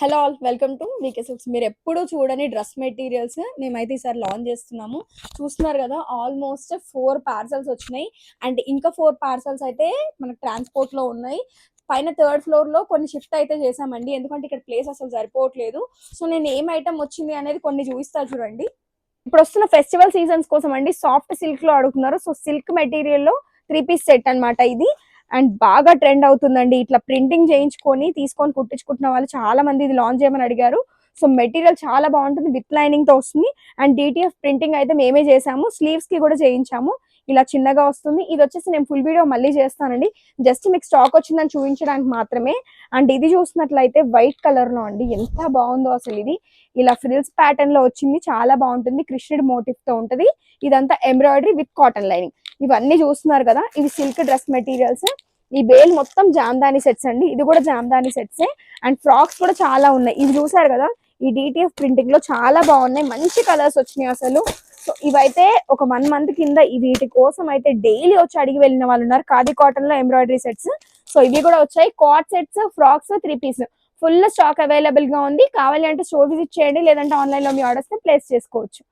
Hello all welcome to VK Silks. మీరు ఎప్పుడు చూడని డ్రెస్ మెటీరియల్స్ మేమైతే ఈసారి లాంచ్ చేస్తున్నాము. చూస్తున్నారు కదా, ఆల్మోస్ట్ 4 పార్సల్స్ వచ్చినాయి. అండ్ ఇంకా 4 పార్సల్స్ అయితే మనకు ట్రాన్స్పోర్ట్ లో ఉన్నాయి. పైన థర్డ్ ఫ్లోర్ లో కొన్ని షిఫ్ట్ అయితే చేసామండి, ఎందుకంటే ఇక్కడ ప్లేస్ అసలు సరిపోవట్లేదు. సో నేను ఏం ఐటమ్ వచ్చింది అనేది కొన్ని చూపిస్తా చూడండి. ఇప్పుడు వస్తున్న ఫెస్టివల్ సీజన్స్ కోసం అండి, సాఫ్ట్ సిల్క్ లో అడుగుతున్నారు. సో సిల్క్ మెటీరియల్ లో 3 పీస్ సెట్ అన్నమాట ఇది. అండ్ బాగా ట్రెండ్ అవుతుందండి. ఇట్లా ప్రింటింగ్ చేయించుకొని తీసుకొని కుట్టించుకుంటున్న వాళ్ళు చాలా మంది ఇది లాంచ్ చేయమని అడిగారు. సో మెటీరియల్ చాలా బాగుంటుంది, విత్ లైనింగ్ తో వస్తుంది. అండ్ డిటిఎఫ్ ప్రింటింగ్ అయితే మేమే చేసాము, స్లీవ్స్ కి కూడా చేయించాము. ఇలా చిన్నగా వస్తుంది. ఇది వచ్చేసి నేను ఫుల్ వీడియో మళ్ళీ చేస్తానండి, జస్ట్ మీకు స్టాక్ వచ్చిందని చూపించడానికి మాత్రమే. అండ్ ఇది చూసినట్లయితే వైట్ కలర్ లో అండి, ఎంత బాగుందో అసలు. ఇది ఇలా ఫ్రిల్స్ ప్యాటర్న్ లో వచ్చింది, చాలా బాగుంటుంది. కృష్ణుడి మోటివ్ తో ఉంటది. ఇదంతా ఎంబ్రాయిడరీ విత్ కాటన్ లైనింగ్. ఇవన్నీ చూస్తున్నారు కదా, ఇవి సిల్క్ డ్రెస్ మెటీరియల్స్. ఈ బేల్ మొత్తం జామ్దాని సెట్స్ అండి, ఇది కూడా జామ్దాని సెట్సే. అండ్ ఫ్రాక్స్ కూడా చాలా ఉన్నాయి. ఇవి చూసారు కదా, ఈ డిటిఎఫ్ ప్రింటింగ్ లో చాలా బాగున్నాయి, మంచి కలర్స్ వచ్చినాయి అసలు. సో ఇవైతే ఒక 1 మంత్ కింద వీటి కోసం అయితే డైలీ వచ్చి అడిగి వెళ్ళిన వాళ్ళు ఉన్నారు. ఖాదీ కాటన్ లో ఎంబ్రాయిడరీ సెట్స్. సో ఇవి కూడా వచ్చాయి, card sets, frocks, 3 piece. Full stock available గా ఉంది. కావాలి అంటే స్టోర్ విజిట్ చేయండి, లేదంటే ఆన్లైన్ లో మీ ఆర్డర్స్ ప్లేస్ చేసుకోవచ్చు.